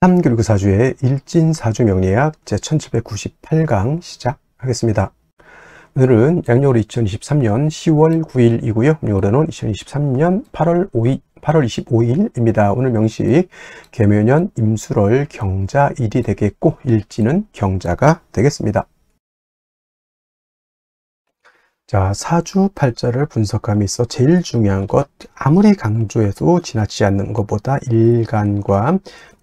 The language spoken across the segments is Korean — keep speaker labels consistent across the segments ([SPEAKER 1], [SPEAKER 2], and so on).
[SPEAKER 1] 삼교육사주의 일진사주 명리학 제1798강 시작하겠습니다. 오늘은 양력으로 2023년 10월 9일이고요. 음력으로는 2023년 8월 25일입니다. 오늘 명식 계묘년 임술월 경자일이 되겠고 일진은 경자가 되겠습니다. 자, 사주팔자를 분석함에 있어 제일 중요한 것, 아무리 강조해도 지나치지 않는 것보다 일간과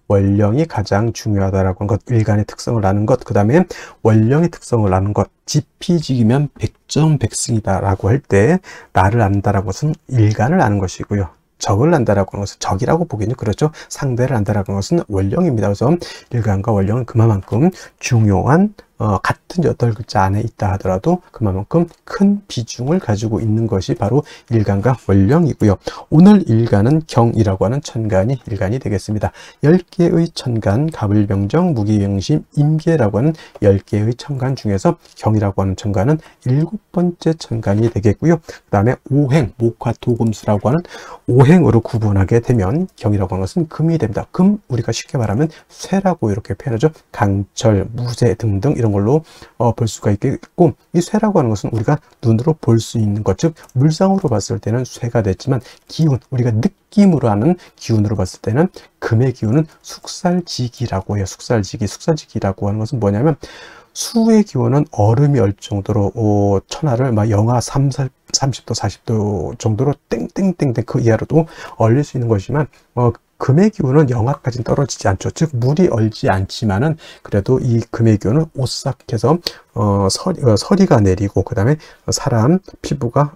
[SPEAKER 1] 원령이 가장 중요하다라고 하는 것, 일간의 특성을 아는 것, 그 다음에 원령의 특성을 아는 것, 지피지기면 백전백승이다라고 할 때 나를 안다라고 것은 일간을 아는 것이고요. 적을 안다라고 하는 것은 적이라고 보기는 그렇죠. 상대를 안다라고 하는 것은 원령입니다. 그래서 일간과 원령은 그만큼 중요한 같은 8글자 안에 있다 하더라도 그만큼 큰 비중을 가지고 있는 것이 바로 일간과 원령이고요. 오늘 일간은 경이라고 하는 천간이 일간이 되겠습니다. 10개의 천간, 갑을병정, 무기병신, 임계라고 하는 10개의 천간 중에서 경이라고 하는 천간은 7번째 천간이 되겠고요. 그 다음에 오행, 목화토금수라고 하는 오행으로 구분하게 되면 경이라고 하는 것은 금이 됩니다. 금, 우리가 쉽게 말하면 쇠라고 이렇게 표현하죠. 강철, 무쇠 등등 이런 걸로 볼 수가 있겠고, 이 쇠라고 하는 것은 우리가 눈으로 볼 수 있는 것, 즉 물상으로 봤을 때는 쇠가 됐지만 기운, 우리가 느낌으로 하는 기운으로 봤을 때는 금의 기운은 숙살지기라고 해요. 숙살지기라고 하는 것은 뭐냐면 수의 기운은 얼음이 얼 정도로 천하를 막 영하 30도 40도 정도로 땡땡땡땡 그 이하로도 얼릴 수 있는 것이지만 금의 기운은 영하까지는 떨어지지 않죠. 즉 물이 얼지 않지만은 그래도 이 금의 기운은 오싹해서 서리가 내리고 그 다음에 사람 피부가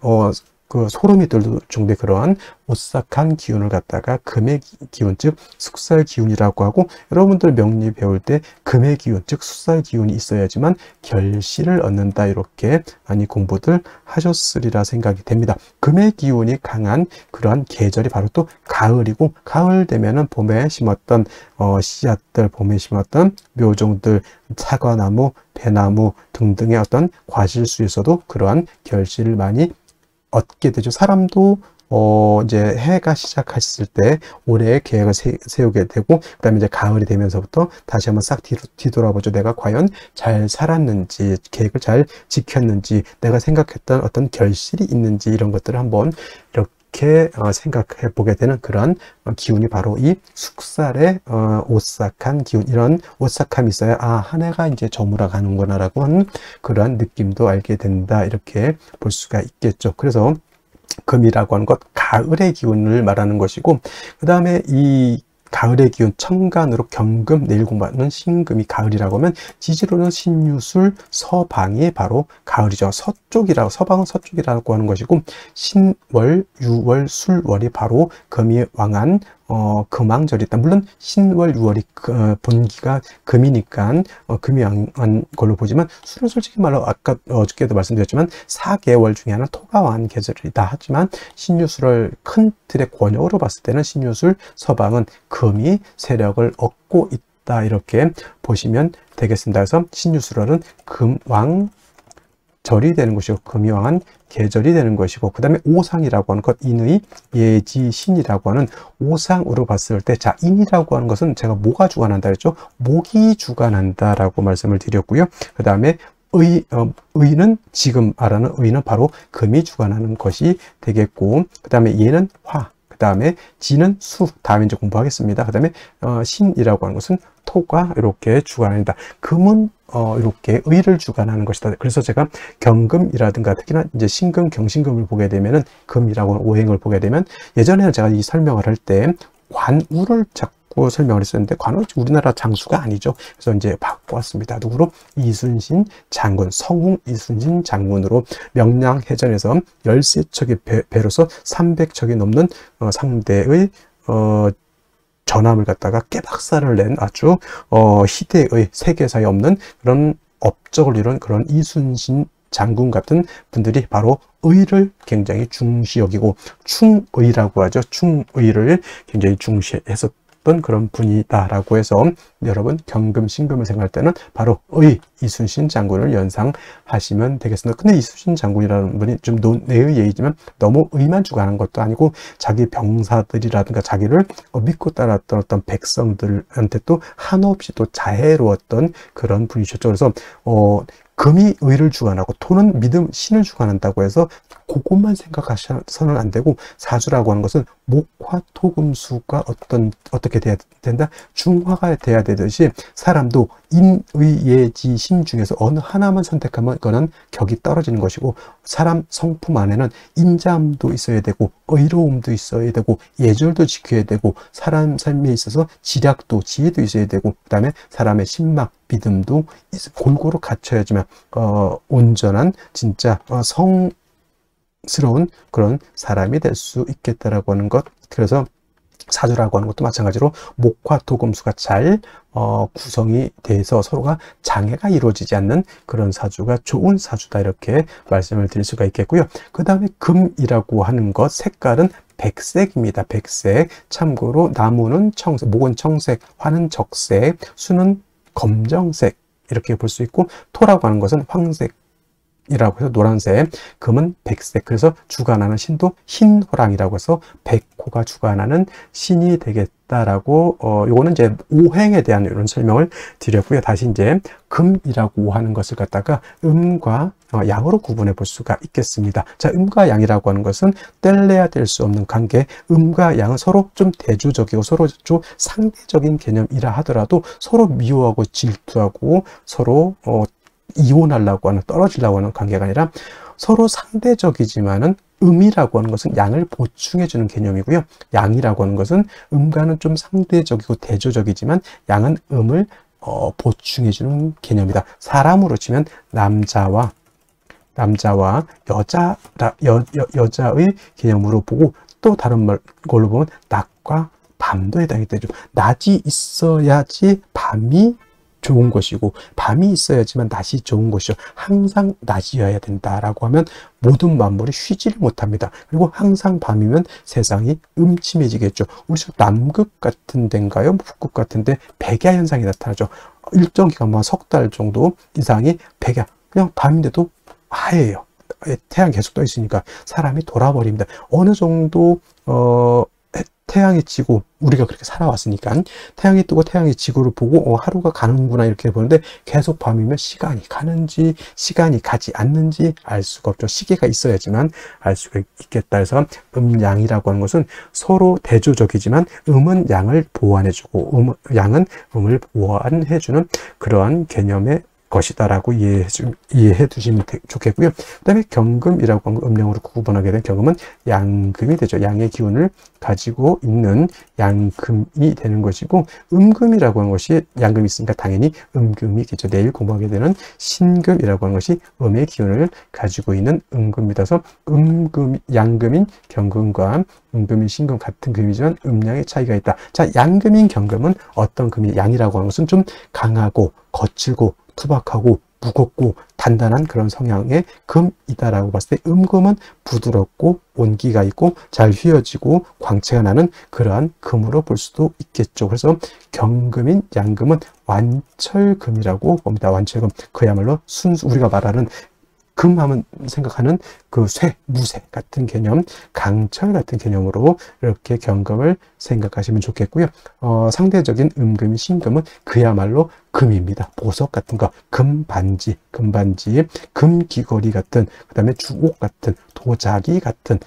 [SPEAKER 1] 그 소름이 돋을 정도의 그러한 오싹한 기운을 갖다가 금의 기운, 즉 숙살 기운이라고 하고, 여러분들 명리 배울 때 금의 기운, 즉 숙살 기운이 있어야지만 결실을 얻는다, 이렇게 많이 공부들 하셨으리라 생각이 됩니다. 금의 기운이 강한 그러한 계절이 바로 또 가을이고, 가을 되면은 봄에 심었던 씨앗들, 봄에 심었던 묘종들, 사과나무, 배나무 등등의 어떤 과실수에서도 그러한 결실을 많이 얻게 되죠. 사람도 이제 해가 시작했을 때 올해의 계획을 세우게 되고, 그 다음에 이제 가을이 되면서부터 다시 한번 싹 뒤돌아보죠. 내가 과연 잘 살았는지, 계획을 잘 지켰는지, 내가 생각했던 어떤 결실이 있는지, 이런 것들을 한번 이렇게 생각해 보게 되는 그런 기운이 바로 이 숙살의 오싹한 기운, 이런 오싹함이 있어야 한 해가 이제 저물어 가는구나 라고 하는 그러한 느낌도 알게 된다, 이렇게 볼 수가 있겠죠. 그래서 금이라고 하는 것, 가을의 기운을 말하는 것이고, 그 다음에 이 가을의 기운, 천간으로 경금, 내일 공부하는 신금이 가을이라고 하면 지지로는 신유술, 서방이 바로 가을이죠. 서방은 서쪽이라고 하는 것이고, 신월, 유월, 술월이 바로 금이 왕한 금왕절이 있다. 물론 신월, 유월이 본기가 금이니까 금이 왕한 걸로 보지만, 술은 솔직히 말로 아까 어저께도 말씀드렸지만 4개월 중에 하나 토가 왕한 계절이다 하지만, 신유술을 큰 틀의 권역으로 봤을 때는 신유술, 서방은 금이 세력을 얻고 있다, 이렇게 보시면 되겠습니다. 그래서 신유술월은 금왕 절이 되는 것이고, 금이 왕한 계절이 되는 것이고, 그 다음에 오상이라고 하는 것, 인의, 예지신이라고 하는 오상으로 봤을 때, 자, 인이라고 하는 것은 제가 뭐가 주관한다 그랬죠? 목이 주관한다라고 말씀을 드렸고요. 그 다음에 의는, 지금 말하는 의는 바로 금이 주관하는 것이 되겠고, 그 다음에 예는 화, 그 다음에 지는 수, 다음에 이제 공부하겠습니다. 그 다음에 신이라고 하는 것은 토가 이렇게 주관한다. 금은 이렇게 의를 주관하는 것이다. 그래서 제가 경금이라든가 특히나 이제 신금, 경신금을 보게 되면은, 금이라고 하는 오행을 보게 되면, 예전에는 제가 이 설명을 할 때 관우를 자꾸 설명을 했었는데, 관우 우리나라 장수가 아니죠. 그래서 이제 바꿔왔습니다. 누구로? 이순신 장군, 성웅 이순신 장군으로 명량해전에서 13척의 배로서 300척이 넘는 상대의 전함을 갖다가 깨박살을 낸 아주 희대의 세계사에 없는 그런 업적을 이룬 그런 이순신 장군 같은 분들이 바로 의를 굉장히 중시 여기고 충의라고 하죠. 충의를 굉장히 중시했었다, 있었던 그런 분이다라고 해서 여러분 경금, 신금을 생각할 때는 바로 의 이순신 장군을 연상하시면 되겠습니다. 근데 이순신 장군이라는 분이 좀 논의 얘기지만 너무 의만 주관한 것도 아니고 자기 병사들이라든가 자기를 믿고 따랐던 어떤 백성들한테 또 한없이 또 자애로웠던 그런 분이셨죠. 그래서 금이 의를 주관하고 토는 믿음, 신을 주관한다고 해서 그것만 생각하셔서는 안 되고, 사주라고 하는 것은 목화, 토, 금수가 어떻게 돼야 된다? 중화가 돼야 되듯이 사람도 인, 의, 예, 지, 심 중에서 어느 하나만 선택하면 그거는 격이 떨어지는 것이고, 사람 성품 안에는 인자함도 있어야 되고 의로움도 있어야 되고 예절도 지켜야 되고 사람 삶에 있어서 지략도 지혜도 있어야 되고 그 다음에 사람의 신막 믿음도 골고루 갖춰야지만 온전한 진짜 성스러운 그런 사람이 될 수 있겠다라고 하는 것. 그래서 사주라고 하는 것도 마찬가지로 목화 토금수가 잘 구성이 돼서 서로가 장애가 이루어지지 않는 그런 사주가 좋은 사주다, 이렇게 말씀을 드릴 수가 있겠고요. 그 다음에 금이라고 하는 것, 색깔은 백색입니다. 백색. 참고로 나무는 청색, 목은 청색, 화는 적색, 수는 검정색, 이렇게 볼 수 있고, 토라고 하는 것은 황색 이라고 해서 노란색, 금은 백색. 그래서 주관하는 신도 흰호랑이라고 해서 백호가 주관하는 신이 되겠다라고 요거는 이제 오행에 대한 이런 설명을 드렸고요. 다시 이제 금이라고 하는 것을 갖다가 음과 양으로 구분해 볼 수가 있겠습니다. 자, 음과 양이라고 하는 것은 뗄래야 뗄 수 없는 관계. 음과 양은 서로 좀 대조적이고 서로 좀 상대적인 개념이라 하더라도 서로 미워하고 질투하고 서로 이혼하려고 하는, 떨어지려고 하는 관계가 아니라 서로 상대적이지만은 음이라고 하는 것은 양을 보충해 주는 개념이고요. 양이라고 하는 것은 음과는 좀 상대적이고 대조적이지만 양은 음을 보충해 주는 개념이다. 사람으로 치면 남자와 여자의 개념으로 보고, 또 다른 걸로 보면 낮과 밤도 해당이 되죠. 낮이 있어야지 밤이 좋은 것이고 밤이 있어야지만 낮이 좋은 것이죠. 항상 낮이어야 된다라고 하면 모든 만물이 쉬지를 못합니다. 그리고 항상 밤이면 세상이 음침해지겠죠. 우리 집 남극 같은 데인가요? 북극 같은 데 백야 현상이 나타나죠. 일정 기간만 석 달 정도 이상이 백야, 그냥 밤인데도 하얘요. 태양 계속 떠 있으니까 사람이 돌아버립니다. 어느 정도 태양이 지고, 우리가 그렇게 살아왔으니까 태양이 뜨고 태양이 지구를 보고 하루가 가는구나 이렇게 보는데, 계속 밤이면 시간이 가는지 시간이 가지 않는지 알 수가 없죠. 시계가 있어야지만 알 수가 있겠다 해서 음양이라고 하는 것은 서로 대조적이지만 음은 양을 보완해주고 양은 음을 보완해주는 그러한 개념의 것이다라고 이해해 두시면 좋겠고요. 그 다음에 경금이라고 하는 음령으로 구분하게 된 경금은 양금이 되죠. 양의 기운을 가지고 있는 양금이 되는 것이고, 음금이라고 하는 것이 양금이 있으니까 당연히 음금이겠죠. 내일 공부하게 되는 신금이라고 하는 것이 음의 기운을 가지고 있는 음금이다. 그래서 양금인 경금과 음금인 신금 같은 금이지만 음양의 차이가 있다. 자, 양금인 경금은 어떤 금이, 양이라고 하는 것은 좀 강하고 거칠고 투박하고 무겁고 단단한 그런 성향의 금이다라고 봤을 때, 음금은 부드럽고 온기가 있고 잘 휘어지고 광채가 나는 그러한 금으로 볼 수도 있겠죠. 그래서 경금인 양금은 완철금이라고 봅니다. 완철금, 그야말로 우리가 말하는 금하면 생각하는 그 무쇠 같은 개념, 강철 같은 개념으로 이렇게 경금을 생각하시면 좋겠고요. 상대적인 음금이 신금은 그야말로 금입니다. 보석 같은 거, 금반지, 금귀걸이 같은, 그 다음에 주옥 같은, 도자기 같은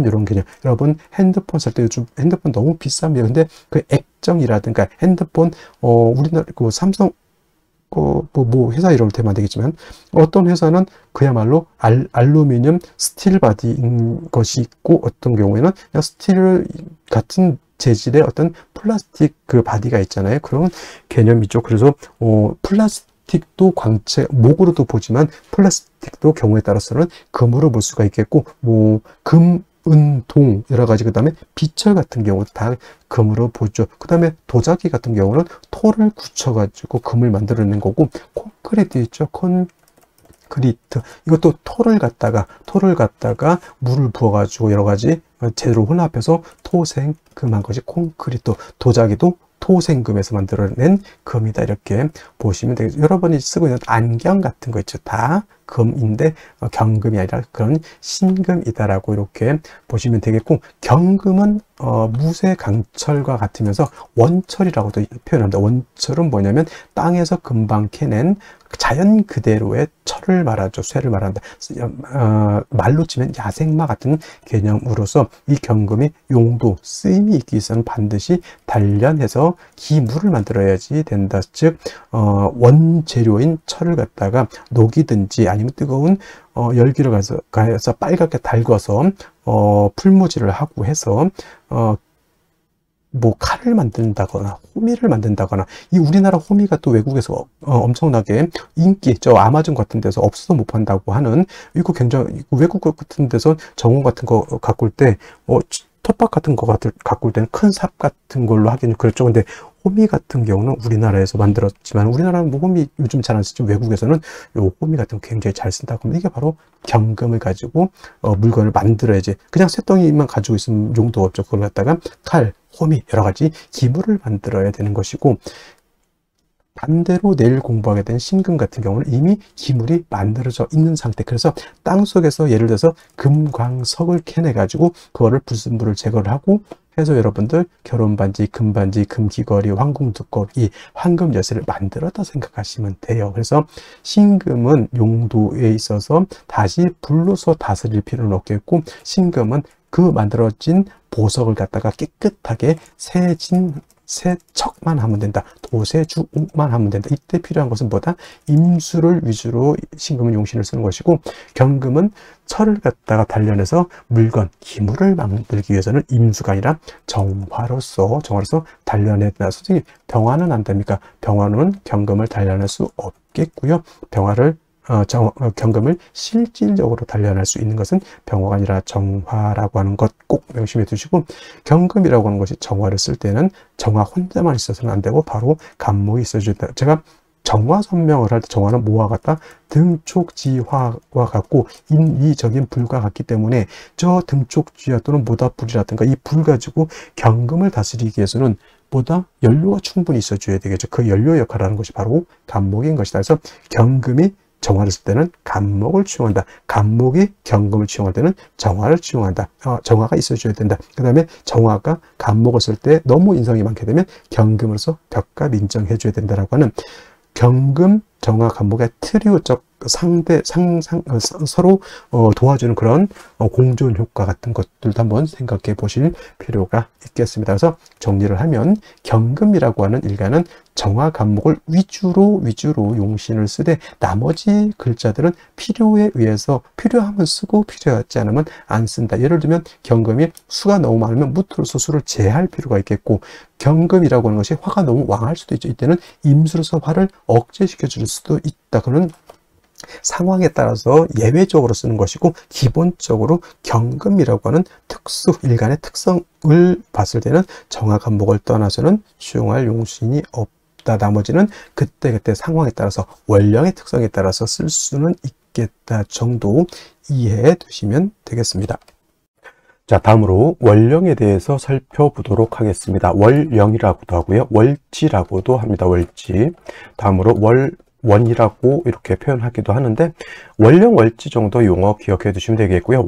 [SPEAKER 1] 이런 개념. 여러분 핸드폰 살 때 요즘 핸드폰 너무 비쌉니다. 근데 그 액정이라든가 핸드폰 우리나라 그 삼성 회사 이름을 대면 안 되겠지만, 어떤 회사는 그야말로 알루미늄 스틸 바디인 것이 있고, 어떤 경우에는 그냥 스틸 같은 재질의 어떤 플라스틱 그 바디가 있잖아요. 그런 개념이죠. 그래서 플라스틱도 광채, 목으로도 보지만 플라스틱도 경우에 따라서는 금으로 볼 수가 있겠고, 은, 동, 여러 가지, 그 다음에 비철 같은 경우도 다 금으로 보죠. 그 다음에 도자기 같은 경우는 토를 굳혀가지고 금을 만들어낸 거고, 콘크리트 있죠. 콘크리트, 이것도 토를 갖다가 물을 부어가지고 여러 가지 재료로 혼합해서 토생금한 것이 콘크리트, 도자기도 토생금에서 만들어낸 금이다, 이렇게 보시면 되겠죠. 여러분이 쓰고 있는 안경 같은 거 있죠, 다 금인데 경금이 아니라 그런 신금이다라고 이렇게 보시면 되겠고, 경금은 무쇠 강철과 같으면서 원철이라고도 표현합니다. 원철은 뭐냐면 땅에서 금방 캐낸 자연 그대로의 철을 말하죠. 쇠를 말한다. 말로 치면 야생마 같은 개념으로서 이 경금이 용도, 쓰임이 있기 위해서는 반드시 단련해서 기물을 만들어야지 된다. 즉 원재료인 철을 갖다가 녹이든지 아니면 뜨거운 열기를 가해서 빨갛게 달궈서 풀무질을 하고 해서 뭐 칼을 만든다거나 호미를 만든다거나, 이 우리나라 호미가 또 외국에서 엄청나게 인기, 저 아마존 같은 데서 없어서 못 판다고 하는, 이거 굉장히 외국 같은 데서 정원 같은 거 가꿀 때 텃밭 같은 거 가꿀 때는 큰 삽 같은 걸로 하기는 그렇죠. 근데 호미 같은 경우는 우리나라에서 만들었지만, 우리나라는 뭐 호미 요즘 잘 안 쓰죠. 외국에서는 요 호미 같은 거 굉장히 잘 쓴다고 하면, 이게 바로 경금을 가지고 물건을 만들어야지, 그냥 쇳덩이만 가지고 있으면 용도가 없죠. 그걸 갖다가 칼, 호미, 여러 가지 기물을 만들어야 되는 것이고, 반대로 내일 공부하게 된 신금 같은 경우는 이미 기물이 만들어져 있는 상태. 그래서 땅 속에서 예를 들어서 금광석을 캐내 가지고 그거를 불순물을 제거를 하고 해서 여러분들 결혼반지, 금반지, 금귀걸이, 황금두꺼비, 황금 열쇠를 만들었다 생각하시면 돼요. 그래서 신금은 용도에 있어서 다시 불로서 다스릴 필요는 없겠고, 신금은 그 만들어진 보석을 갖다가 깨끗하게 세척만 하면 된다. 도세주옥만 하면 된다. 이때 필요한 것은 뭐다? 임수를 위주로 신금은 용신을 쓰는 것이고, 경금은 철을 갖다가 단련해서 물건, 기물을 만들기 위해서는 임수가 아니라 정화로서 단련해야 된다. 솔직히 병화는 안 됩니까? 병화는 경금을 단련할 수 없겠고요. 경금을 실질적으로 단련할 수 있는 것은 병화가 아니라 정화라고 하는 것 꼭 명심해 두시고, 경금이라고 하는 것이 정화를 쓸 때는 정화 혼자만 있어서는 안 되고 바로 간목이 있어줘야 된다. 제가 정화 설명을 할 때 정화는 뭐와 같다? 등촉지화와 같고 인위적인 불과 같기 때문에, 저 등촉지화 또는 모닥불이라든가 이 불 가지고 경금을 다스리기 위해서는 보다 연료가 충분히 있어줘야 되겠죠. 그 연료 역할을 하는 것이 바로 간목인 것이다. 그래서 경금이 정화를 쓸 때는 간목을 취용한다. 간목이 경금을 취용할 때는 정화를 취용한다. 정화가 있어줘야 된다. 그 다음에 정화가 간목을 쓸 때 너무 인성이 많게 되면 경금으로서 벽값 인정해줘야 된다라고 하는, 경금, 정화, 간목의 트리오적 서로 도와주는 그런 공존 효과 같은 것들도 한번 생각해 보실 필요가 있겠습니다. 그래서 정리를 하면, 경금이라고 하는 일가는 정화, 간목을 위주로 용신을 쓰되, 나머지 글자들은 필요에 의해서 필요하면 쓰고 필요하지 않으면 안 쓴다. 예를 들면 경금이 수가 너무 많으면 무토로서 수를 제할 필요가 있겠고, 경금이라고 하는 것이 화가 너무 왕할 수도 있죠. 이때는 임수로서 화를 억제시켜 줄 수도 있다. 그런 상황에 따라서 예외적으로 쓰는 것이고, 기본적으로 경금이라고 하는 일간의 특성을 봤을 때는 정화, 간목을 떠나서는 수용할 용신이 없다. 나머지는 그때그때 상황에 따라서, 원령의 특성에 따라서 쓸 수는 있겠다 정도 이해해 두시면 되겠습니다. 자, 다음으로 월령에 대해서 살펴보도록 하겠습니다. 월령이라고도 하고요, 월지라고도 합니다. 월지. 다음으로 원이라고 이렇게 표현하기도 하는데, 월령, 월지 정도 용어 기억해 두시면 되겠고요.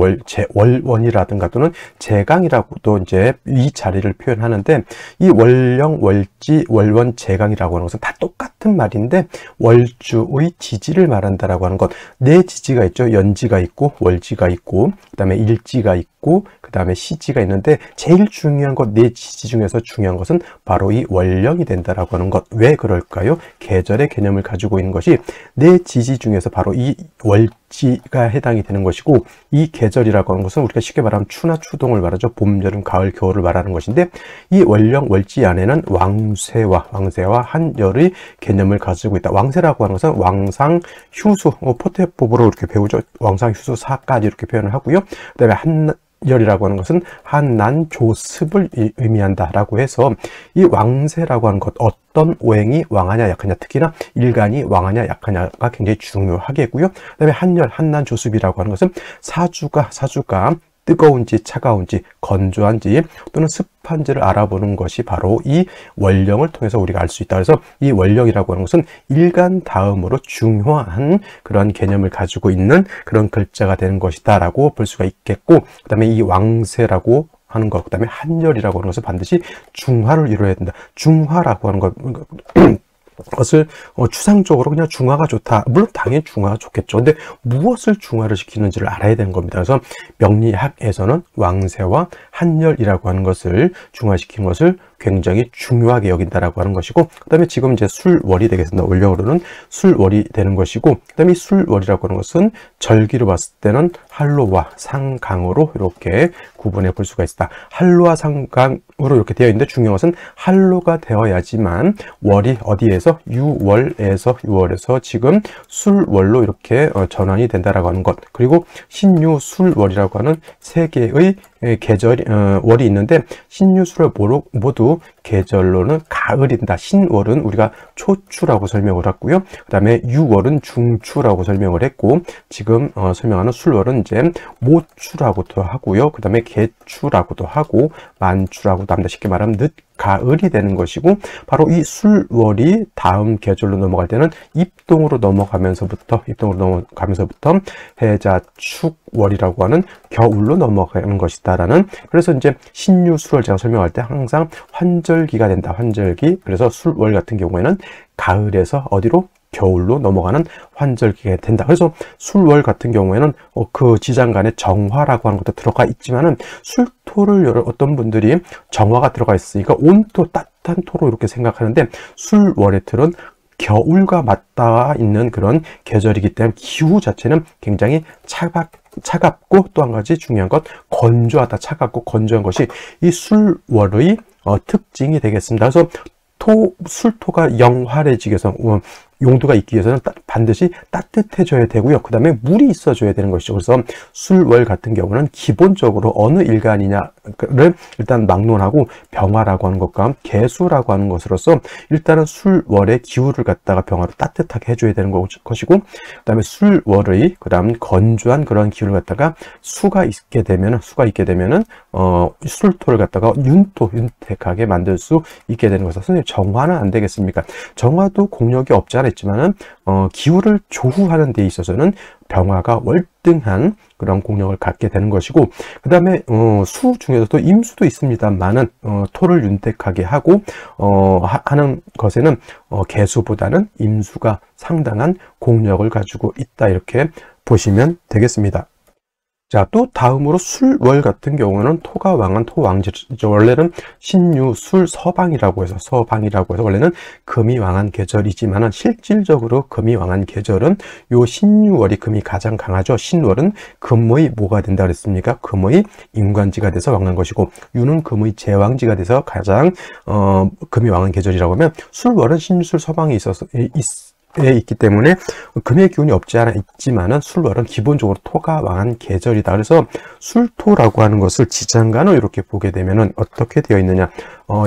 [SPEAKER 1] 월원이라든가 또는 제강이라고도 이제 이 자리를 표현하는데, 이 월령, 월지, 월원, 제강이라고 하는 것은 다 똑같은 말인데, 월주의 지지를 말한다라고 하는 것. 네 지지가 있죠. 연지가 있고, 월지가 있고, 그 다음에 일지가 있고, 그 다음에 시지가 있는데, 제일 중요한 것, 네 지지 중에서 중요한 것은 바로 이 월령이 된다라고 하는 것. 왜 그럴까요? 계절의 개념을 가지고 있는 것이 네 지지 중에서 바로 이 월지가 해당이 되는 것이고, 이 계절이라고 하는 것은 우리가 쉽게 말하면 추나 추동을 말하죠. 봄, 여름, 가을, 겨울을 말하는 것인데, 이 월령, 월지 안에는 왕세와 한열의 개념을 가지고 있다. 왕세라고 하는 것은 왕상, 휴수, 포태법으로 이렇게 배우죠. 왕상, 휴수, 사까지 이렇게 표현을 하고요. 그 다음에 한열이라고 하는 것은 한난 조습을 의미한다라고 해서 이 왕세라고 하는 것, 어떤 오행이 왕하냐 약하냐, 특히나 일간이 왕하냐 약하냐가 굉장히 중요하겠고요. 그다음에 한열, 한난 조습이라고 하는 것은 사주가 뜨거운지 차가운지 건조한지 또는 습한지를 알아보는 것이 바로 이 원령을 통해서 우리가 알 수 있다. 그래서 이 원령이라고 하는 것은 일간 다음으로 중요한 그런 개념을 가지고 있는 그런 글자가 되는 것이다 라고 볼 수가 있겠고, 그 다음에 이 왕세라고 하는 것, 그 다음에 한열이라고 하는 것은 반드시 중화를 이루어야 된다. 중화라고 하는 것 것을 추상적으로 그냥 중화가 좋다. 물론 당연히 중화가 좋겠죠. 근데 무엇을 중화를 시키는지를 알아야 되는 겁니다. 그래서 명리학에서는 왕세와 한열이라고 하는 것을 중화시키는 것을 굉장히 중요하게 여긴다라고 하는 것이고, 그 다음에 지금 이제 술월이 되겠습니다. 원령으로는 술월이 되는 것이고, 그 다음에 이 술월이라고 하는 것은 절기로 봤을 때는 한로와 상강으로 이렇게 구분해 볼 수가 있다. 한로와 상강으로 이렇게 되어 있는데 중요한 것은 한로가 되어야지만 월이 어디에서 유월에서 지금 술월로 이렇게 전환이 된다라고 하는 것. 그리고 신유 술월이라고 하는 세 개의 계절이 월이 있는데, 신유술을 모두 계절로는 가을이다. 신월은 우리가 초추라고 설명을 했고요. 그 다음에 유월은 중추라고 설명을 했고, 지금 설명하는 술월은 이제 모추라고도 하고요. 그 다음에 개추라고도 하고 만추라고도 합니다. 쉽게 말하면 늦 가을이 되는 것이고, 바로 이 술월이 다음 계절로 넘어갈 때는 입동으로 넘어가면서부터 해자축월이라고 하는 겨울로 넘어가는 것이다라는, 그래서 이제 신유술월 제가 설명할 때 항상 환절기가 된다. 환절기. 그래서 술월 같은 경우에는 가을에서 어디로? 겨울로 넘어가는 환절기가 된다. 그래서 술월 같은 경우에는 그 지장간에 정화라고 하는 것도 들어가 있지만은, 술토를 어떤 분들이 정화가 들어가 있으니까 온토, 따뜻한 토로 이렇게 생각하는데, 술월의 틀은 겨울과 맞닿아 있는 그런 계절이기 때문에 기후 자체는 굉장히 차갑고, 또 한 가지 중요한 것, 건조하다. 차갑고 건조한 것이 이 술월의 특징이 되겠습니다. 그래서 술토가 영활해지기 위해서, 용도가 있기 위해서는 반드시 따뜻해져야 되고요. 그 다음에 물이 있어줘야 되는 것이죠. 그래서 술월 같은 경우는 기본적으로 어느 일간이냐를 일단 막론하고, 병화라고 하는 것과 개수라고 하는 것으로서 일단은 술월의 기후를 갖다가 병화로 따뜻하게 해줘야 되는 것이고, 그 다음에 술월의 건조한 그런 기후를 갖다가 수가 있게 되면은 술토를 갖다가 윤택하게 만들 수 있게 되는 것이죠. 선생님, 정화는 안 되겠습니까? 정화도 공력이 없지 않아 있지만은 기후를 조후하는 데 있어서는 병화가 월등한 그런 공력을 갖게 되는 것이고, 그 다음에 수 중에서도 임수도 있습니다만은 토를 윤택하게 하고 하는 것에는 개수보다는 임수가 상당한 공력을 가지고 있다, 이렇게 보시면 되겠습니다. 자, 또 다음으로 술월 같은 경우는 토가 왕한 토왕절이죠. 원래는 신유, 술, 서방이라고 해서 원래는 금이 왕한 계절이지만은, 실질적으로 금이 왕한 계절은 요 신유월이 금이 가장 강하죠. 신월은 금의 뭐가 된다 그랬습니까? 금의 임관지가 돼서 왕한 것이고, 유는 금의 제왕지가 돼서 가장 금이 왕한 계절이라고 하면, 술월은 신유, 술, 서방이 있기 때문에 금의 기운이 없지 않아 있지만은, 술월은 기본적으로 토가 왕한 계절이다. 그래서 술토라고 하는 것을 지장간을 이렇게 보게 되면은 어떻게 되어 있느냐,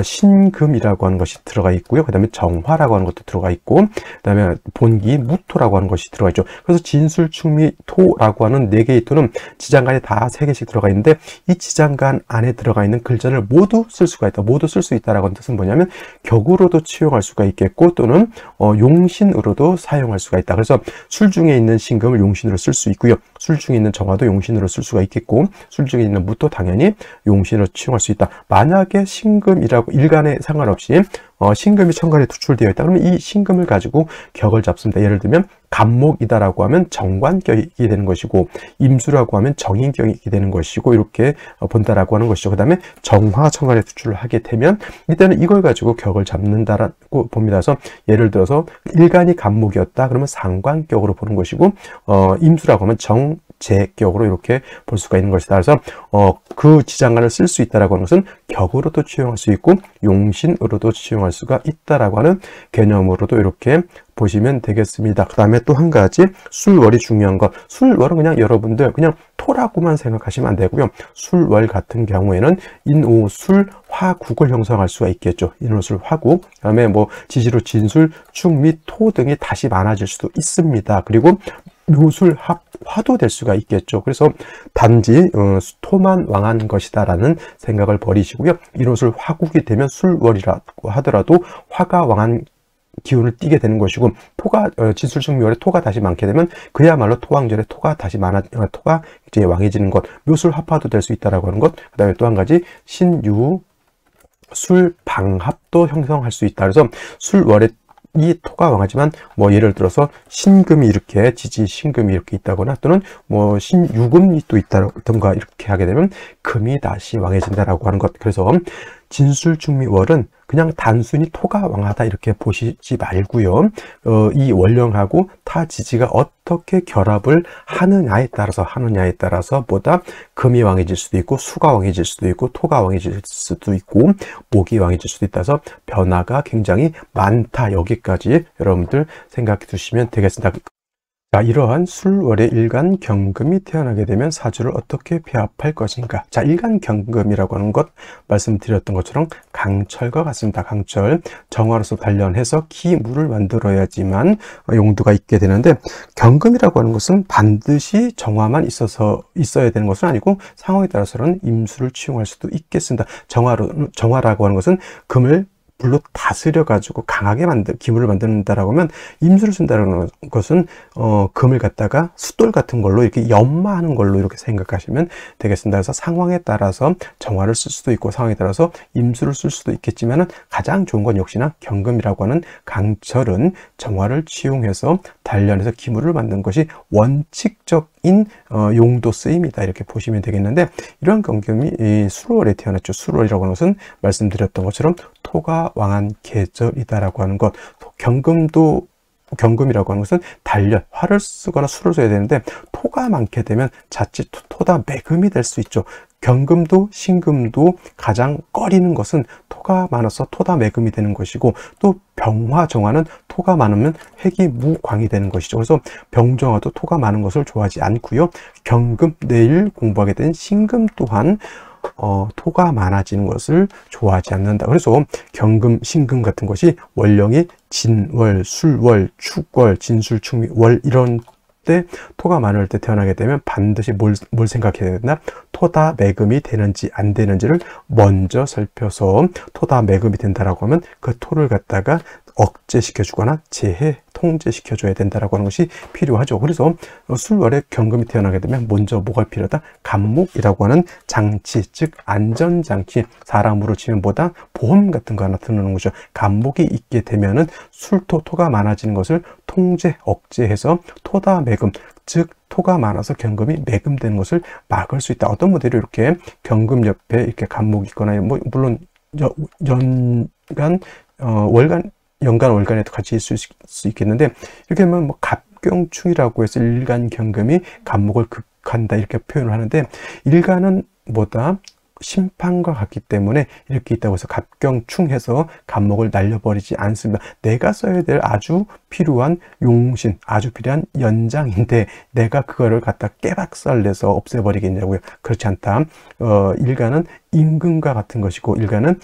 [SPEAKER 1] 신금이라고 하는 것이 들어가 있고요. 그 다음에 정화라고 하는 것도 들어가 있고, 그 다음에 본기 무토라고 하는 것이 들어가 있죠. 그래서 진술, 충미, 토라고 하는 4개의 토는 지장간에 다 3개씩 들어가 있는데, 이 지장간 안에 들어가 있는 글자를 모두 쓸 수가 있다. 모두 쓸 수 있다라고 하는 뜻은 뭐냐면, 격으로도 치용할 수가 있겠고, 또는 용신으로도 사용할 수가 있다. 그래서 술 중에 있는 신금을 용신으로 쓸 수 있고요. 술 중에 있는 정화도 용신으로 쓸 수가 있겠고, 술 중에 있는 무도 당연히 용신으로 치용할 수 있다. 만약에 신금이라고 일간에 상관없이 신금이 천간에 투출되어 있다. 그러면 이 신금을 가지고 격을 잡습니다. 예를 들면 간목이다라고 하면 정관격이 되는 것이고, 임수라고 하면 정인격이 되는 것이고, 이렇게 본다라고 하는 것이죠. 그 다음에 정화 천간에 투출을 하게 되면 일단은 이걸 가지고 격을 잡는다라고 봅니다. 그래서 예를 들어서 일간이 간목이었다 그러면 상관격으로 보는 것이고, 임수라고 하면 제격으로 이렇게 볼 수가 있는 것이다. 그래서 그 지장간을 쓸 수 있다라고 하는 것은 격으로도 취용할 수 있고 용신으로도 취용할 수가 있다라고 하는 개념으로도 이렇게 보시면 되겠습니다. 그 다음에 또 한 가지 술월이 중요한 것. 술월은 그냥 여러분들 그냥 토라고만 생각하시면 안 되고요. 술월 같은 경우에는 인오술 화국을 형성할 수가 있겠죠. 인오술 화국. 그 다음에 뭐 지지로 진술 축 및 토 등이 다시 많아질 수도 있습니다. 그리고 묘술 화도 될 수가 있겠죠. 그래서 단지 토만 왕한 것이다 라는 생각을 버리시고요. 인오술 화국이 되면 술월이라고 하더라도 화가 왕한 기운을 띠게 되는 것이고, 토가 진술축묘월에 토가 다시 많게 되면 그야말로 토왕절에 토가 다시 토가 이제 왕해지는 것, 묘술 합화도 될 수 있다라고 하는 것. 그다음에 또 한 가지 신유 술 방합도 형성할 수 있다. 그래서 술월에 이 토가 왕하지만 뭐 예를 들어서 신금이 이렇게 지지 신금이 이렇게 있다거나 또는 뭐 신유금이 또 있다던가 이렇게 하게 되면 금이 다시 왕해진다라고 하는 것. 그래서 진술축미월은 그냥 단순히 토가 왕하다 이렇게 보시지 말고요. 이 월령하고 타 지지가 어떻게 결합을 하느냐에 따라서 보다 금이 왕해질 수도 있고 수가 왕해질 수도 있고 토가 왕해질 수도 있고 목이 왕해질 수도 있다서 변화가 굉장히 많다. 여기까지 여러분들 생각해 두시면 되겠습니다. 자, 이러한 술월의 일간경금이 태어나게 되면 사주를 어떻게 배합할 것인가. 자, 일간경금이라고 하는 것 말씀드렸던 것처럼 강철과 같습니다. 강철, 정화로서 단련해서 기물을 만들어야지만 용도가 있게 되는데, 경금이라고 하는 것은 반드시 정화만 있어야 되는 것은 아니고 상황에 따라서는 임수를 취용할 수도 있겠습니다. 정화라고 하는 것은 금을 불로 다스려 가지고 강하게 기물을 만든다라고 하면, 임수를 쓴다는 것은 금을 갖다가 숫돌 같은 걸로 이렇게 연마하는 걸로 이렇게 생각하시면 되겠습니다. 그래서 상황에 따라서 정화를 쓸 수도 있고 상황에 따라서 임수를 쓸 수도 있겠지만은 가장 좋은 건 역시나 경금이라고 하는 강철은 정화를 취용해서 단련해서 기물을 만든 것이 원칙적인 용도 쓰임이다 이렇게 보시면 되겠는데, 이런 경금이 술월에 태어났죠. 술월이라고 하는 것은 말씀드렸던 것처럼 토가 왕한 계절이다라고 하는 것. 경금이라고 하는 것은 단련, 화를 쓰거나 수를 써야 되는데 토가 많게 되면 자칫 토다 매금이 될 수 있죠. 경금도 신금도 가장 꺼리는 것은 토가 많아서 토다 매금이 되는 것이고, 또 병화 정화는 토가 많으면 회기무광이 되는 것이죠. 그래서 병정화도 토가 많은 것을 좋아하지 않고요. 경금, 내일 공부하게 된 신금 또한 토가 많아지는 것을 좋아하지 않는다. 그래서 경금, 신금 같은 것이 월령이 진월, 술월, 축월, 진술, 축미, 월 이런 때 토가 많을 때 태어나게 되면 반드시 뭘 생각해야 된다? 토다 매금이 되는지 안 되는지를 먼저 살펴서 토다 매금이 된다라고 하면 그 토를 갖다가 억제시켜 주거나 제해 통제시켜 줘야 된다라고 하는 것이 필요하죠. 그래서 술월에 경금이 태어나게 되면 먼저 뭐가 필요하다? 간목이라고 하는 장치, 즉 안전장치, 사람으로 치면 보다 보험 같은 거 하나 드는 거죠. 간목이 있게 되면은 토가 많아지는 것을 통제, 억제해서 토다 매금, 즉 토가 많아서 경금이 매금되는 것을 막을 수 있다. 어떤 분들이 이렇게 경금 옆에 이렇게 간목이 있거나, 뭐 물론 연간 월간에도 같이 있을 수 있겠는데, 이렇게 하면 뭐 갑경충이라고 해서 일간 경금이 간목을 극한다 이렇게 표현을 하는데, 일간은 뭐다? 심판과 같기 때문에 이렇게 있다고 해서 갑경충해서 간목을 날려버리지 않습니다. 내가 써야 될 아주 필요한 용신, 아주 필요한 연장인데 내가 그거를 갖다 깨박살내서 없애버리겠냐고요. 그렇지 않다. 일간은 임금과 같은 것이고 일간은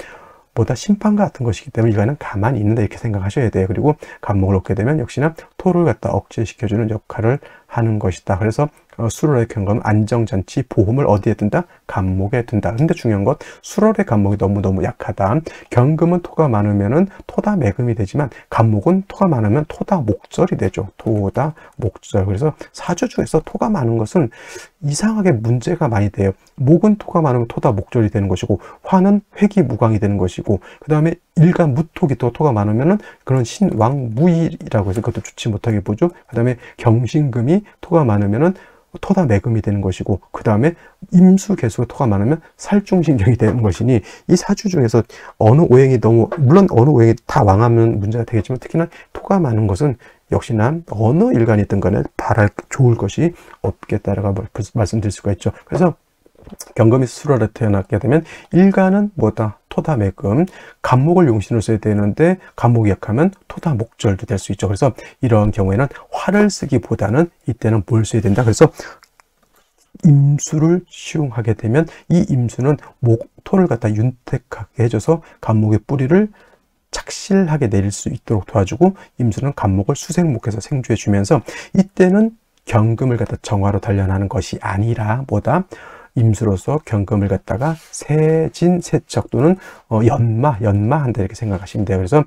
[SPEAKER 1] 보다 심판과 같은 것이기 때문에 이거는 가만히 있는다 이렇게 생각하셔야 돼요. 그리고 간목을 얻게 되면 역시나 토를 갖다 억제시켜주는 역할을 하는 것이다. 그래서 술월의 경금은 안정장치, 보험을 어디에 둔다? 간목에 둔다. 근데 중요한 것, 술월의 간목이 너무너무 약하다. 경금은 토가 많으면은 토다 매금이 되지만 간목은 토가 많으면 토다 목절이 되죠. 토다 목절. 그래서 사주 중에서 토가 많은 것은 이상하게 문제가 많이 돼요. 목은 토가 많으면 토다 목절이 되는 것이고, 화는 회기무광이 되는 것이고, 그 다음에 일간 무토기 또 토가 많으면은 그런 신왕무일이라고 해서 그것도 좋지 못하게 보죠. 그 다음에 경신금이 토가 많으면은 토다 매금이 되는 것이고, 그 다음에 임수 개수가 토가 많으면 살중신경이 되는 것이니, 이 사주 중에서 어느 오행이 물론 어느 오행이 다 왕하면 문제가 되겠지만 특히나 토가 많은 것은 역시나 어느 일간이든 간에 바랄 좋을 것이 없겠다라고 말씀드릴 수가 있죠. 그래서 경금이 수월에 태어나게 되면 일간은 뭐다? 토다 매금, 간목을 용신으로 써야 되는데 간목이 약하면 토다 목절도 될 수 있죠. 그래서 이런 경우에는 화를 쓰기보다는 이때는 뭘 써야 된다? 그래서 임수를 시용하게 되면 이 임수는 토를 갖다 윤택하게 해줘서 간목의 뿌리를 착실하게 내릴 수 있도록 도와주고, 임수는 간목을 수생목해서 생주해 주면서 이때는 경금을 갖다 정화로 단련하는 것이 아니라 뭐다? 임수로서 경금을 갖다가 세진, 세척 또는 연마한다 이렇게 생각하시면 돼요. 그래서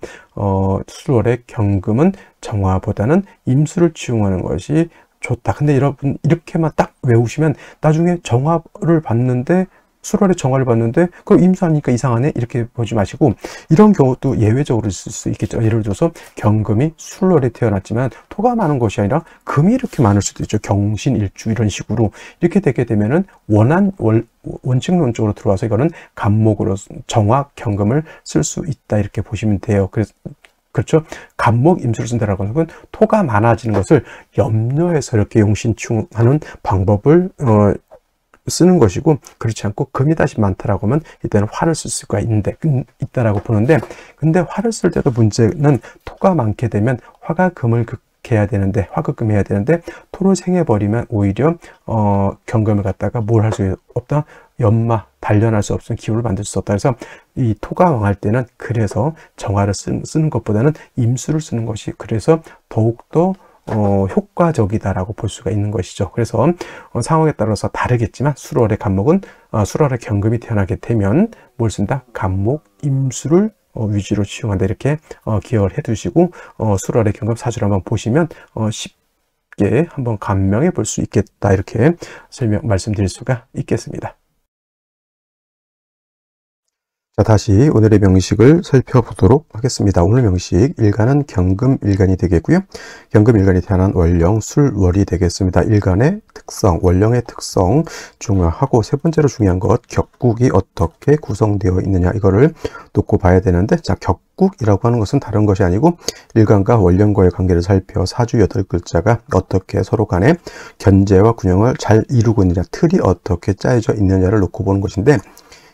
[SPEAKER 1] 수월의 경금은 정화보다는 임수를 치용하는 것이 좋다. 근데 여러분 이렇게만 딱 외우시면 나중에 정화를 받는데, 수월의 정화를 받는데 그럼 임수하니까 이상하네 이렇게 보지 마시고, 이런 경우도 예외적으로 있을 수 있겠죠. 예를 들어서 경금이 수월에 태어났지만 토가 많은 것이 아니라 금이 이렇게 많을 수도 있죠. 경신일주 이런 식으로 이렇게 되게 되면은 원칙론적으로 들어와서 이거는 간목으로 정화 경금을 쓸 수 있다 이렇게 보시면 돼요. 그렇죠. 간목 임수를 쓴다라고 하는 건 토가 많아지는 것을 염려해서 이렇게 용신충하는 방법을 쓰는 것이고, 그렇지 않고 금이 다시 많다라고 하면 이때는 화를 쓸 수가 있다라고 보는데, 근데 화를 쓸 때도 문제는 토가 많게 되면 화가 금을 극해야 되는데, 화극금해야 되는데 토를 생해버리면 오히려 경금을 갖다가 뭘 할 수 없다? 단련할 수 없는 기운을 만들 수 없다. 그래서 이 토가 왕할 때는 그래서 정화를 쓰는 것보다는 임수를 쓰는 것이 그래서 더욱더 효과적이다라고 볼 수가 있는 것이죠. 그래서 상황에 따라서 다르겠지만 수월의 간목은 수월의 경금이 태어나게 되면 뭘 쓴다? 간목 임수를 위주로 치용한다 이렇게 기억을 해 두시고, 수월의 경금 사주를 한번 보시면 쉽게 한번 감명해 볼 수 있겠다 이렇게 말씀드릴 수가 있겠습니다. 자, 다시 오늘의 명식을 살펴보도록 하겠습니다. 오늘 명식, 일간은 경금일간이 되겠고요. 경금일간이 태어난 월령, 술월이 되겠습니다. 일간의 특성, 월령의 특성 중요하고, 세 번째로 중요한 것, 격국이 어떻게 구성되어 있느냐 이거를 놓고 봐야 되는데, 자, 격국이라고 하는 것은 다른 것이 아니고 일간과 월령과의 관계를 살펴 사주 8글자가 어떻게 서로 간에 견제와 균형을 잘 이루고 있느냐, 틀이 어떻게 짜여져 있느냐를 놓고 보는 것인데,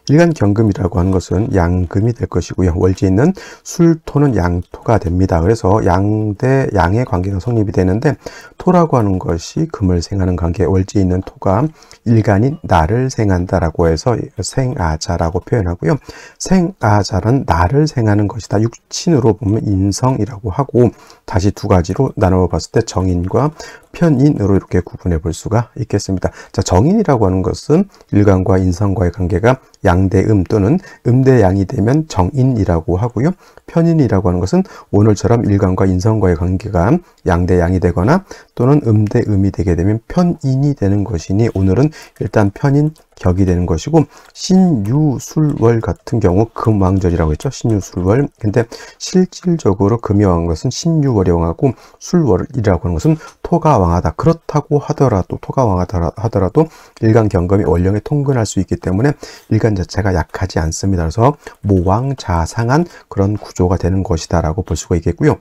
[SPEAKER 1] 일간 경금이라고 하는 것은 양금이 될 것이고요. 월지에 있는 술토는 양토가 됩니다. 그래서 양 대 양의 관계가 성립이 되는데, 토라고 하는 것이 금을 생하는 관계, 월지에 있는 토가 일간인 나를 생한다라고 해서 생아자라고 표현하고요. 생아자는 나를 생하는 것이다. 육친으로 보면 인성이라고 하고, 다시 두 가지로 나누어 봤을 때 정인과 편인으로 이렇게 구분해 볼 수가 있겠습니다. 자, 정인이라고 하는 것은 일간과 인성과의 관계가 양대음 또는 음대양이 되면 정인이라고 하고요. 편인이라고 하는 것은 오늘처럼 일간과 인성과의 관계가 양대양이 되거나 또는 음대음이 되게 되면 편인이 되는 것이니, 오늘은 일단 편인 격이 되는 것이고, 신유술월 같은 경우 금왕절이라고 했죠. 신유술월. 근데 실질적으로 금이 왕한 것은 신유월이 왕하고 술월이라고 하는 것은 토가 왕하다. 그렇다고 하더라도 토가 왕하다 하더라도 일간 경금이 월령에 통근할 수 있기 때문에 일간 자체가 약하지 않습니다. 그래서 모왕자상한 그런 구조가 되는 것이다라고 볼 수가 있겠고요.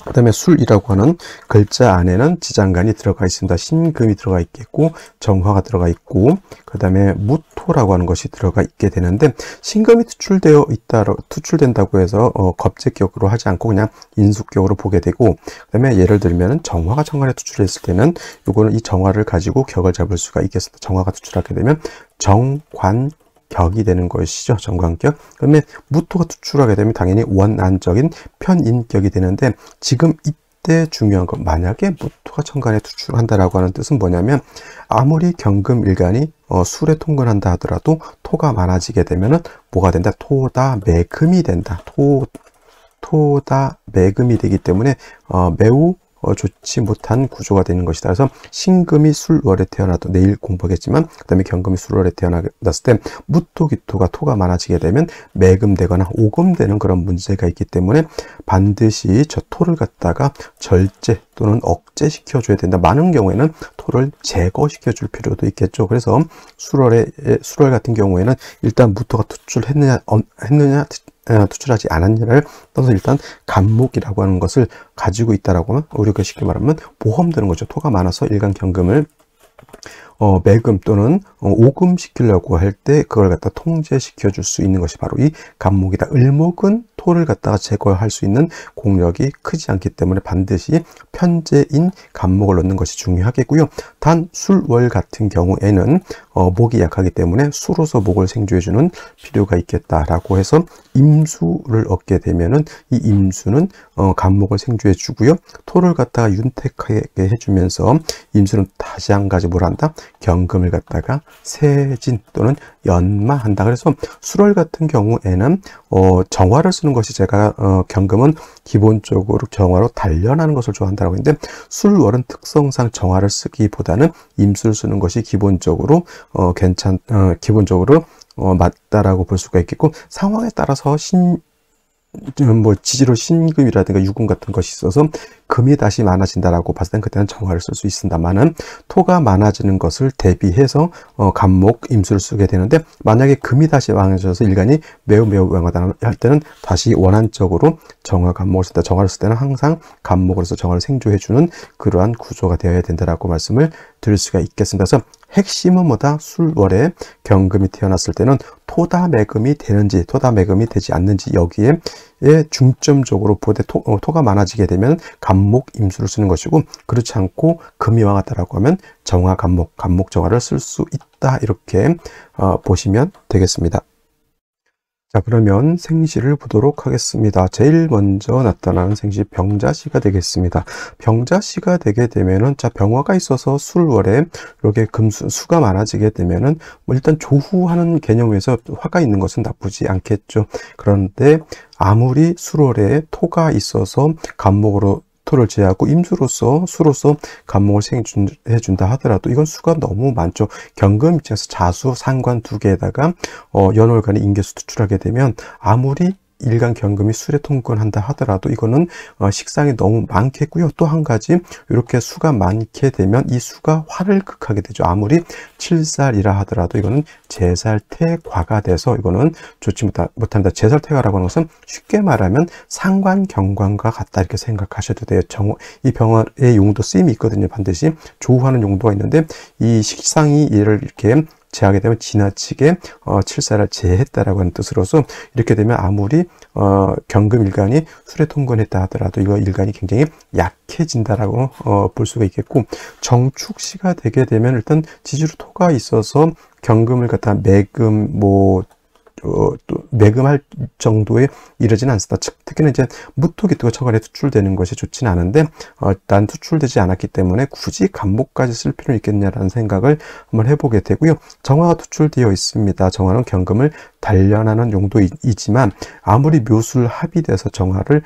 [SPEAKER 1] 그 다음에 술이라고 하는 글자 안에는 지장간이 들어가 있습니다. 신금이 들어가 있겠고 정화가 들어가 있고, 그 다음에 무토라고 하는 것이 들어가 있게 되는데, 신금이 투출된다고 해서 겁제격으로 하지 않고 그냥 인숙격으로 보게 되고, 그 다음에 예를 들면 정화가 정관에 투출했을 때는 요거는 이 정화를 가지고 격을 잡을 수가 있겠습니다. 정화가 투출하게 되면 정관 격이 되는 것이죠. 정관격. 그다음에 무토가 투출하게 되면 당연히 원안적인 편인격이 되는데, 지금 이때 중요한 건, 만약에 무토가 천간에 투출한다라고 하는 뜻은 뭐냐면, 아무리 경금일간이 술에 통근한다 하더라도 토가 많아지게 되면은 뭐가 된다? 토다 매금이 된다. 토다 매금이 되기 때문에 매우 좋지 못한 구조가 되는 것이다. 그래서 신금이 술월에 태어나도 내일 공부하겠지만, 그 다음에 경금이 술월에 태어났을 때 무토기토가 토가 많아지게 되면 매금되거나 오금되는 그런 문제가 있기 때문에 반드시 저 토를 갖다가 절제 또는 억제시켜 줘야 된다. 많은 경우에는 토를 제거시켜 줄 필요도 있겠죠. 그래서 술월 같은 경우에는 일단 무토가 투출했느냐 투출하지 않았냐를 떠나서 일단 간목이라고 하는 것을 가지고 있다라고 하면 우리가 쉽게 말하면 보험 드는 거죠. 토가 많아서 일간경금을 매금 또는 오금 시키려고 할 때 그걸 갖다 통제시켜 줄 수 있는 것이 바로 이 간목이다. 을목은 토를 갖다가 제거할 수 있는 공력이 크지 않기 때문에 반드시 편제인 간목을 넣는 것이 중요하겠고요. 단 술월 같은 경우에는 목이 약하기 때문에 수로서 목을 생조해주는 필요가 있겠다라고 해서 임수를 얻게 되면은 이 임수는 간목을 생조해 주고요. 토를 갖다가 윤택하게 해주면서 임수는 다시 한 가지 뭘 한다? 경금을 갖다가 세진 또는 연마한다. 그래서 술월 같은 경우에는 정화를 쓰는 것이 제가 경금은 기본적으로 정화로 단련하는 것을 좋아한다고 했는데 술월은 특성상 정화를 쓰기보다는 임수를 쓰는 것이 기본적으로 기본적으로 맞다라고 볼 수가 있겠고 상황에 따라서 지지로 신금이라든가 유금 같은 것이 있어서 금이 다시 많아진다라고 봤을 땐 그때는 정화를 쓸 수 있습니다만은 토가 많아지는 것을 대비해서 간목 임수를 쓰게 되는데 만약에 금이 다시 많아져서 일간이 매우 강하다 할 때는 다시 원한적으로 정화 간목을 쓴다. 정화를 쓸 때는 항상 간목으로서 정화를 생조해주는 그러한 구조가 되어야 된다라고 말씀을 드릴 수가 있겠습니다. 그래서 핵심은 뭐다? 술월에 경금이 태어났을 때는 토다매금이 되는지 토다매금이 되지 않는지 여기에 중점적으로 보되 토가 많아지게 되면 간목 임수를 쓰는 것이고 그렇지 않고 금이 왕하다라고 하면 정화 간목 정화를 쓸 수 있다 이렇게 보시면 되겠습니다. 자, 그러면 생시를 보도록 하겠습니다. 제일 먼저 나타나는 생시 병자시가 되겠습니다. 병자시가 되게 되면은 자, 병화가 있어서 술월에 이렇게 수가 많아지게 되면은 일단 조후하는 개념에서 화가 있는 것은 나쁘지 않겠죠. 그런데 아무리 술월에 토가 있어서 간목으로 토를 제하고 수로서 간목을 생해준다 하더라도 이건 수가 너무 많죠. 경금 입장에서 자수, 상관 두 개에다가 연월간에 인계수 투출하게 되면 아무리 일간 경금이 술에 통근한다 하더라도 이거는 식상이 너무 많겠고요. 또 한 가지 이렇게 수가 많게 되면 이 수가 화를 극하게 되죠. 아무리 7살이라 하더라도 이거는 제살태과가 돼서 이거는 좋지 못합니다. 제살태과라고 하는 것은 쉽게 말하면 상관경관과 같다 이렇게 생각하셔도 돼요. 이 병화의 용도 쓰임이 있거든요. 반드시 조우하는 용도가 있는데 이 식상이 얘를 이렇게 제하게 되면 지나치게 칠사를 제했다라고 하는 뜻으로서 이렇게 되면 아무리 경금 일간이 술에 통근했다 하더라도 이거 일간이 굉장히 약해진다라고 볼 수가 있겠고 정축시가 되게 되면 일단 지지로 토가 있어서 경금을 갖다 매금 또 매금할 정도에 이르지는 않습니다. 특히나 이제 무토기토가 처간에 투출되는 것이 좋지는 않은데 일단 투출되지 않았기 때문에 굳이 간목까지 쓸 필요는 있겠냐라는 생각을 한번 해보게 되고요. 정화가 투출되어 있습니다. 정화는 경금을 단련하는 용도이지만 아무리 묘술 합의돼서 정화를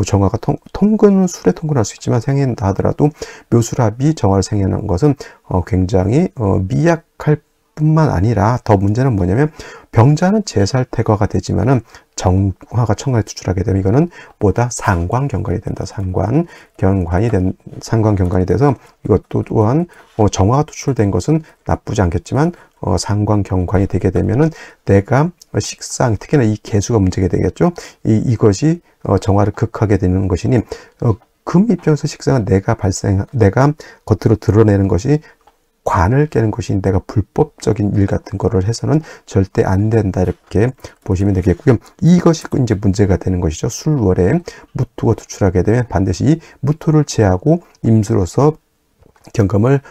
[SPEAKER 1] 정화가 통근은 술에 통근할 수 있지만 생긴다 하더라도 묘술 합의 정화를 생겨난 것은 굉장히 미약할 뿐만 아니라 더 문제는 뭐냐면 병자는 제살태과가 되지만은 정화가 청간에 투출하게 되면 이거는 보다 상관경관이 된다. 상관경관이 돼서 이것도 또한 정화가 투출된 것은 나쁘지 않겠지만 상관경관이 되게 되면은 내가 식상 특히나 이 개수가 문제가 되겠죠. 이것이 정화를 극하게 되는 것이니 금 입장에서 식상은 내가 겉으로 드러내는 것이 관을 깨는 것이 내가 불법적인 일 같은 거를 해서는 절대 안 된다 이렇게 보시면 되겠고요. 이것이 이제 문제가 되는 것이죠. 술월에 무토가 투출하게 되면 반드시 이 무토를 제하고 임수로서 경금을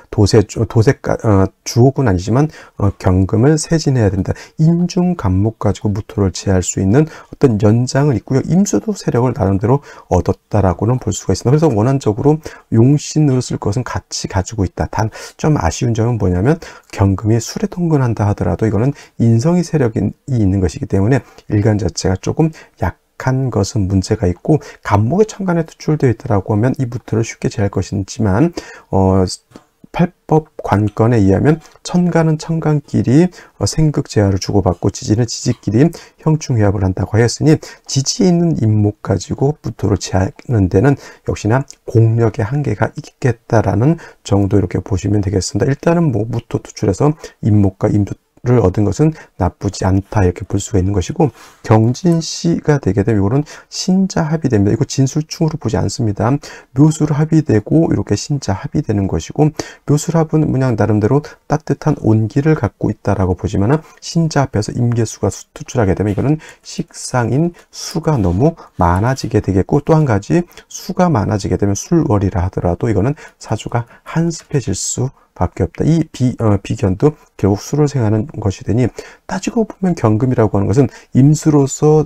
[SPEAKER 1] 주옥은 아니지만 경금을 세진해야 된다. 인중 간목 가지고 무토를 제할 수 있는 어떤 연장은 있고요. 임수도 세력을 나름대로 얻었다라고는 볼 수가 있습니다. 그래서 원한적으로 용신으로 쓸 것은 같이 가지고 있다. 단 좀 아쉬운 점은 뭐냐면 경금이 술에 통근한다 하더라도 이거는 인성이 세력이 있는 것이기 때문에 일간 자체가 조금 약한 것은 문제가 있고 간목의 천간에 투출되어 있다라고 하면 이 무토를 쉽게 제할 것이지만 팔법 관건에 의하면 천간은 천간끼리 생극제화를 주고받고 지지는 지지끼리 형충회합을 한다고 하였으니 지지에 있는 임목 가지고 무토를 제하는 데는 역시나 공력의 한계가 있겠다라는 정도 이렇게 보시면 되겠습니다. 일단은 무토 투출해서 임목과 를 얻은 것은 나쁘지 않다 이렇게 볼 수가 있는 것이고, 경진시가 되게 되면 이거는 신자합이 됩니다. 이거 진술충으로 보지 않습니다. 묘술합이 되고 이렇게 신자합이 되는 것이고, 묘술합은 그냥 나름대로 따뜻한 온기를 갖고 있다라고 보지만은 신자합에서 임계수가 투출하게 되면 이거는 식상인 수가 너무 많아지게 되겠고, 또 한 가지 수가 많아지게 되면 술월이라 하더라도 이거는 사주가 한습해질 수 밖에 없다. 이 비견도 결국 수를 생하는 것이 되니, 따지고 보면 경금이라고 하는 것은 임수로서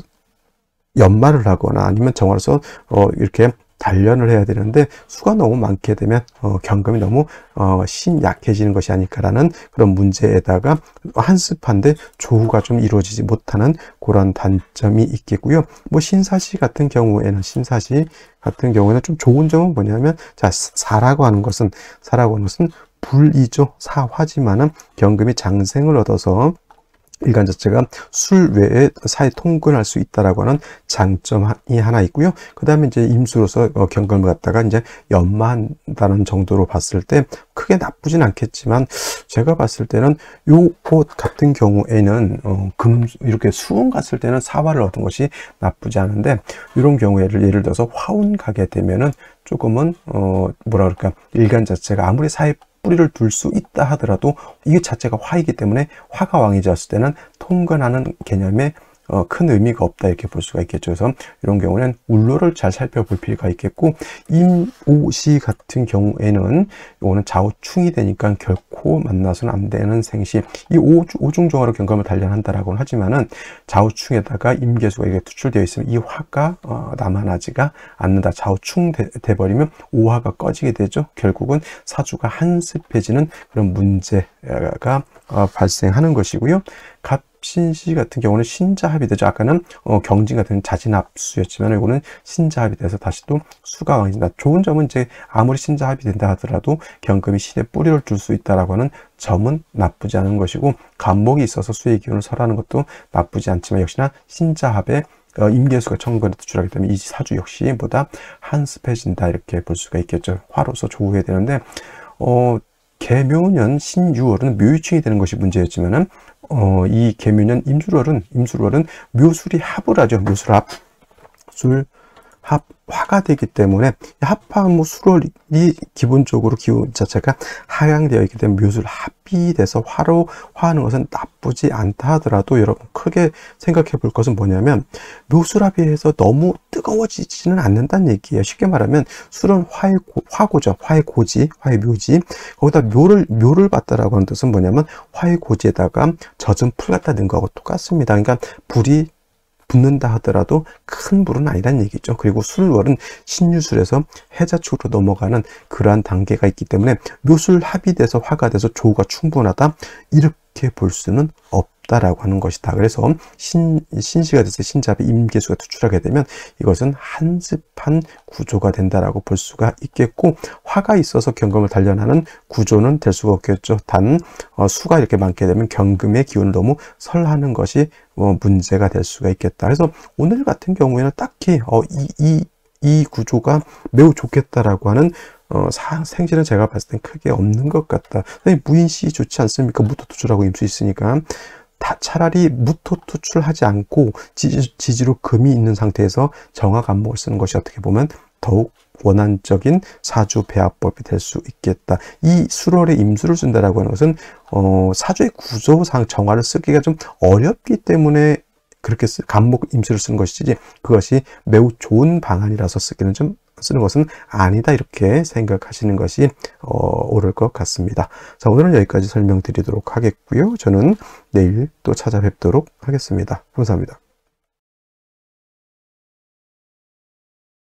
[SPEAKER 1] 연말을 하거나 아니면 정화로서 이렇게 단련을 해야 되는데, 수가 너무 많게 되면 경금이 너무 신약해지는 것이 아닐까라는 그런 문제에다가 한습한데 조후가 좀 이루어지지 못하는 그런 단점이 있겠고요. 뭐 신사시 같은 경우에는 좀 좋은 점은 뭐냐면, 자, 사라고 하는 것은 불이죠. 사화지만은 경금이 장생을 얻어서 일간 자체가 술 외에 사에 통근할 수 있다라고 하는 장점이 하나 있고요. 그 다음에 이제 임수로서 경금을 갖다가 이제 연마한다는 정도로 봤을 때 크게 나쁘진 않겠지만, 제가 봤을 때는 요 옷 같은 경우에는 이렇게 수운 갔을 때는 사화를 얻은 것이 나쁘지 않은데, 이런 경우에 예를 들어서 화운 가게 되면은 조금은 뭐라 그럴까, 일간 자체가 아무리 사에 뿌리를 둘 수 있다 하더라도 이게 자체가 화이기 때문에 화가 왕이 되었을 때는 통근하는 개념에 큰 의미가 없다 이렇게 볼 수가 있겠죠. 그래서 이런 경우는 울로를 잘 살펴볼 필요가 있겠고, 임오시 같은 경우에는 이거는 좌우충이 되니까 결코 만나서는 안 되는 생시, 이 오중종화로 경금을 단련한다라고는 하지만은 좌우충에다가 임계수가 이게 투출되어 있으면 이 화가 남아나지가 않는다. 좌우충 돼버리면 오화가 꺼지게 되죠. 결국은 사주가 한습해지는 그런 문제가 발생하는 것이고요. 신시 같은 경우는 신자합이 되죠. 아까는 경진 같은 자진합수였지만 이거는 신자합이 돼서 다시 또 수가 왕해진다. 좋은 점은 이제 아무리 신자합이 된다 하더라도 경금이 신에 뿌리를 둘 수 있다라고 하는 점은 나쁘지 않은 것이고, 간목이 있어서 수의 기운을 설하는 것도 나쁘지 않지만, 역시나 신자합에 임계수가 천근에 투출하기 때문에 이 사주 역시 보다 한습해진다 이렇게 볼 수가 있겠죠. 화로서 조우해야 되는데, 계묘년 신유월은 묘유충이 되는 것이 문제였지만은, 이 계묘년 임술월은 묘술이 합을 하죠. 묘술합, 화가 되기 때문에 합하면 술월이 기본적으로 기운 자체가 하강되어 있기 때문에 묘술 합이 돼서 화하는 것은 나쁘지 않다 하더라도, 여러분 크게 생각해 볼 것은 뭐냐면, 묘술합이 해서 너무 뜨거워지지는 않는다는 얘기예요. 쉽게 말하면 술은 화고죠. 화의 고지, 화의 묘지. 거기다 묘를 봤다라고 하는 뜻은 뭐냐면, 화의 고지에다가 젖은 풀 갖다 넣은 거하고 똑같습니다. 그러니까 불이 붙는다 하더라도 큰 불은 아니란 얘기죠. 그리고 술월은 신유술에서 해자 쪽으로 넘어가는 그러한 단계가 있기 때문에 묘술 합이 돼서 화가 돼서 조우가 충분하다 이렇게 볼 수는 없다라고 하는 것이다. 그래서 신시가 돼서 신잡의 임계수가 투출하게 되면 이것은 한습한 구조가 된다라고 볼 수가 있겠고, 화가 있어서 경금을 단련하는 구조는 될 수가 없겠죠. 단 수가 이렇게 많게 되면 경금의 기운을 너무 설하는 것이 문제가 될 수가 있겠다. 그래서 오늘 같은 경우에는 딱히 이 구조가 매우 좋겠다라고 하는 생지는 제가 봤을 땐 크게 없는 것 같다. 무인시 좋지 않습니까? 무토 투출하고 임수 있으니까. 차라리 무토 투출하지 않고 지지로 금이 있는 상태에서 정화 간목을 쓰는 것이 어떻게 보면 더욱 원한적인 사주 배합법이 될 수 있겠다. 이 술월에 임수를 쓴다라고 하는 것은 사주의 구조상 정화를 쓰기가 좀 어렵기 때문에 그렇게 간목 임수를 쓰는 것이지, 그것이 매우 좋은 방안이라서 쓰는 것은 아니다 이렇게 생각하시는 것이 옳을 것 같습니다. 자, 오늘은 여기까지 설명드리도록 하겠고요. 저는 내일 또 찾아뵙도록 하겠습니다. 감사합니다.